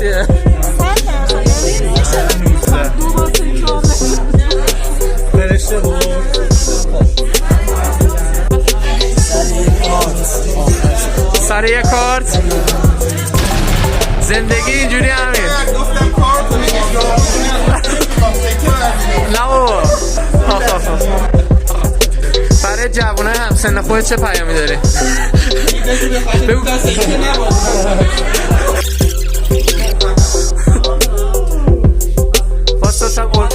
چیه؟ فرشته بود. سر یه کارت زندگی اینجوری همین. نه بابا برای جوانای همسن خود چه پیامی داری؟ بگو. واسه گل.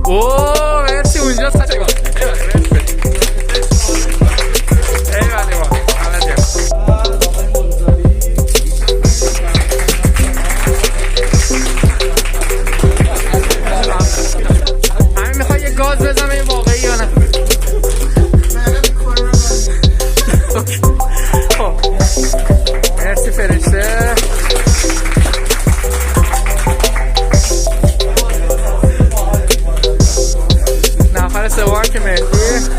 اوه مرسی اونجا سچه گل. همین میخوای یه گاز بزنم این واقعی یا نه؟ مرسی فرشته. نفر سوم که مهدی